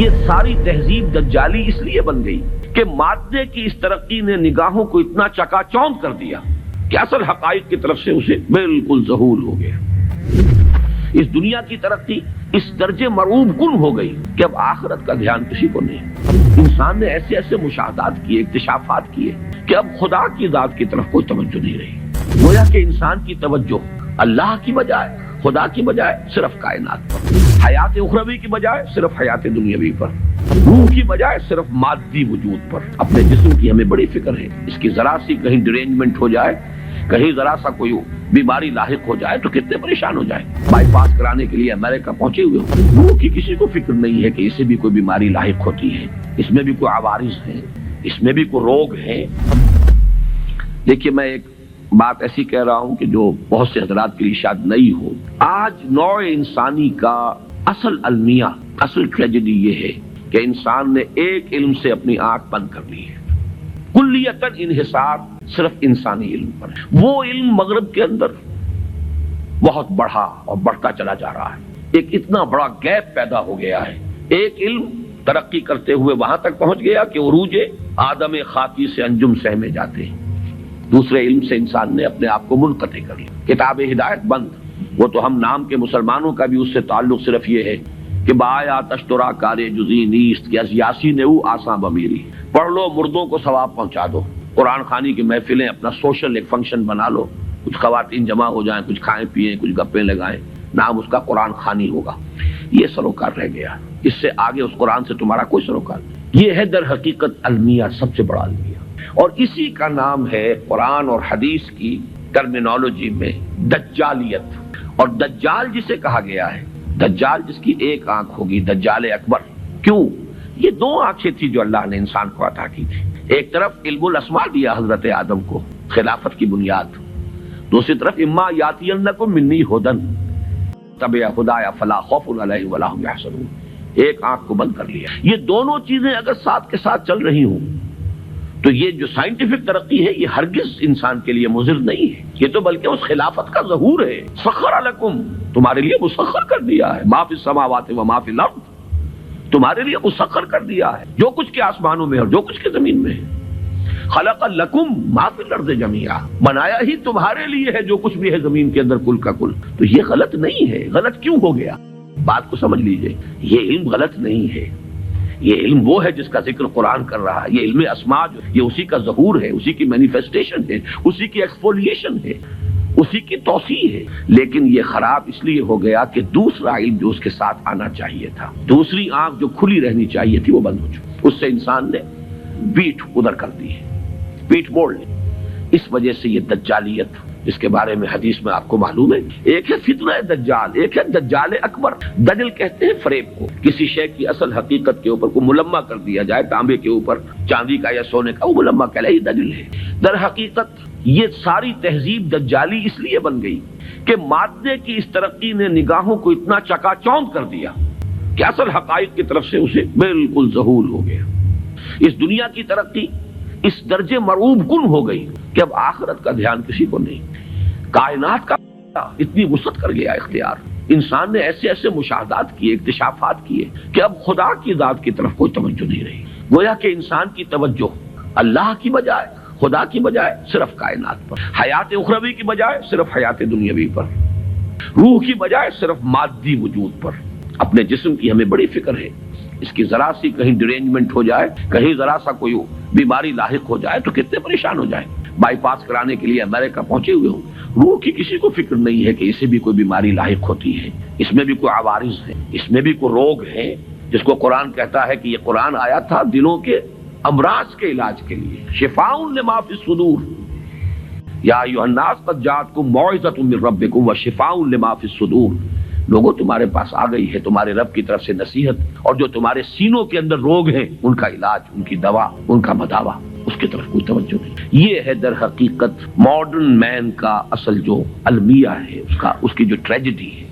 یہ ساری تہذیب دجالی اس لیے بن گئی کہ مادے کی اس ترقی نے نگاہوں کو اتنا چکا چوند کر دیا کہ اصل حقائق کی طرف سے اسے بالکل ذہول ہو گیا۔ اس دنیا کی ترقی اس درجے مرعوب کن ہو گئی کہ اب آخرت کا دھیان کسی کو نہیں۔ انسان نے ایسے ایسے مشاہدات کیے، اکتشافات کیے کہ اب خدا کی ذات کی طرف کوئی توجہ نہیں رہی۔ گویا کہ انسان کی توجہ اللہ کی بجائے، خدا کی بجائے صرف کائنات پر، حیات اخروی کی بجائے صرف حیات دنیاوی پر، روح کی بجائے صرف مادی وجود پر۔ اپنے جسم کی ہمیں بڑی فکر ہے، اس کی ذرا سی کہیں ڈرینجمنٹ ہو جائے، کہیں ذرا سا کوئی بیماری لاحق ہو جائے تو کتنے پریشان ہو جائیں۔ بائی پاس کرانے کے لیے امریکہ پہنچے ہوئے ہوں، روح کی کسی کو فکر نہیں ہے کہ اسے بھی کوئی بیماری لاحق ہوتی ہے، اس میں بھی کوئی عوارض ہے، اس میں بھی کوئی روگ ہے۔ دیکھیے میں ایک بات ایسی کہہ رہا ہوں کہ جو بہت سے حضرات کے لیے شاید نئی ہو۔ آج نوع انسانی کا اصل المیہ، اصل ٹریجڈی یہ ہے کہ انسان نے ایک علم سے اپنی آنکھ بند کر لی ہے، کلیتاً انحصار صرف انسانی علم پر۔ وہ علم مغرب کے اندر بہت بڑھا اور بڑھتا چلا جا رہا ہے، ایک اتنا بڑا گیپ پیدا ہو گیا ہے۔ ایک علم ترقی کرتے ہوئے وہاں تک پہنچ گیا کہ عروج آدم خاکی سے انجم سہ میں جاتے ہیں، دوسرے علم سے انسان نے اپنے آپ کو منقطع کر لیا۔ کتاب ہدایت بند، وہ تو ہم نام کے مسلمانوں کا بھی اس سے تعلق صرف یہ ہے کہ بایا تشترا کارے جزی نیست کہ از یاسین او آساں بمیری، پڑھ لو مردوں کو ثواب پہنچا دو۔ قرآن خوانی کی محفلیں اپنا سوشل ایک فنکشن بنا لو، کچھ خواتین جمع ہو جائیں، کچھ کھائیں پیئیں، کچھ گپیں لگائیں، نام اس کا قرآن خوانی ہوگا۔ یہ سروکار رہ گیا، اس سے آگے اس قرآن سے تمہارا کوئی سروکار نہیں۔ یہ ہے در حقیقت المیہ، سب سے بڑا المیہ، اور اسی کا نام ہے قرآن اور حدیث کی ٹرمینالوجی میں دجالیت۔ اور دجال جسے کہا گیا ہے، دجال جس کی ایک آنکھ ہوگی، دجال اکبر۔ کیوں؟ یہ دو آنکھیں تھی جو اللہ نے انسان کو عطا کی تھی۔ ایک طرف علم الاسماء دیا حضرت آدم کو، خلافت کی بنیاد، دوسری طرف اما یاتینکم منی ھدی تبع خدایا فلا خوف علیہم ولا ھم یحزنون، ایک آنکھ کو بند کر لیا۔ یہ دونوں چیزیں اگر ساتھ کے ساتھ چل رہی ہوں تو یہ جو سائنٹیفک ترقی ہے یہ ہرگز انسان کے لیے مضر نہیں ہے، یہ تو بلکہ اس خلافت کا ظہور ہے۔ سخر لکم، تمہارے لیے مسخر کر دیا ہے، ما فی السماوات و ما فی الارض، تمہارے لیے مسخر کر دیا ہے جو کچھ کے آسمانوں میں اور جو کچھ کے زمین میں ہے۔ خلق لکم ما فی الارض جميعا، بنایا ہی تمہارے لیے ہے جو کچھ بھی ہے زمین کے اندر کل کا کل۔ تو یہ غلط نہیں ہے۔ غلط کیوں ہو گیا؟ بات کو سمجھ لیجئے، یہ علم غلط نہیں ہے، یہ علم وہ ہے جس کا ذکر قرآن کر رہا ہے۔ یہ علم اسماء جو یہ اسی کا ظہور ہے، اسی کی مینیفیسٹیشن ہے، اسی کی ایکسفولیشن ہے، اسی کی توسیع ہے۔ لیکن یہ خراب اس لیے ہو گیا کہ دوسرا علم جو اس کے ساتھ آنا چاہیے تھا، دوسری آنکھ جو کھلی رہنی چاہیے تھی، وہ بند ہو چکی۔ اس سے انسان نے پیٹھ ادھر کر دی ہے، پیٹھ موڑ لی۔ اس وجہ سے یہ دجالیت، جس کے بارے میں حدیث میں آپ کو معلوم ہے، ایک ہے فتنہ دجال، ایک ہے دجال اکبر۔ دجل کہتے ہیں فریب کو، کسی شے کی اصل حقیقت کے اوپر کو ملمہ کر دیا جائے، تانبے کے اوپر چاندی کا یا سونے کا، وہ ملمہ کہلائی دجل ہے۔ در حقیقت یہ ساری تہذیب دجالی اس لیے بن گئی کہ مادے کی اس ترقی نے نگاہوں کو اتنا چکا چوند کر دیا کہ اصل حقائق کی طرف سے اسے بالکل ذہول ہو گیا۔ اس دنیا کی ترقی اس درجے مرعوب کن ہو گئی کہ اب آخرت کا دھیان کسی کو نہیں۔ کائنات کا اتنی وسعت کر گیا اختیار، انسان نے ایسے ایسے مشاہدات کیے، اکتشافات کیے کہ اب خدا کی ذات کی طرف کوئی توجہ نہیں رہی۔ گویا کہ انسان کی توجہ اللہ کی بجائے، خدا کی بجائے صرف کائنات پر، حیات اخروی کی بجائے صرف حیات دنیاوی پر، روح کی بجائے صرف مادی وجود پر۔ اپنے جسم کی ہمیں بڑی فکر ہے، اس کی ذرا سی کہیں ڈرینجمنٹ ہو جائے، کہیں ذرا سا کوئی بیماری لاحق ہو جائے تو کتنے پریشان ہو جائیں۔ بائی پاس کرانے کے لیے امریکہ پہنچے ہوئے ہوں، روح کی کسی کو فکر نہیں ہے کہ اسے بھی کوئی بیماری لاحق ہوتی ہے، اس میں بھی کوئی عوارض ہے، اس میں بھی کوئی روگ ہے، جس کو قرآن کہتا ہے کہ یہ قرآن آیا تھا دلوں کے امراض کے علاج کے لیے، شفاء لما فی الصدور، یا ایھا الناس قد جاءتکم موعظۃ من ربکم وشفاء لما فی الصدور۔ لوگوں تمہارے پاس آ گئی ہے تمہارے رب کی طرف سے نصیحت، اور جو تمہارے سینوں کے اندر روگ ہیں ان کا علاج، ان کی دوا، ان کا مداوا، اس کی طرف کوئی توجہ نہیں۔ یہ ہے در حقیقت ماڈرن مین کا اصل جو المیہ ہے، اس کی جو ٹریجڈی ہے۔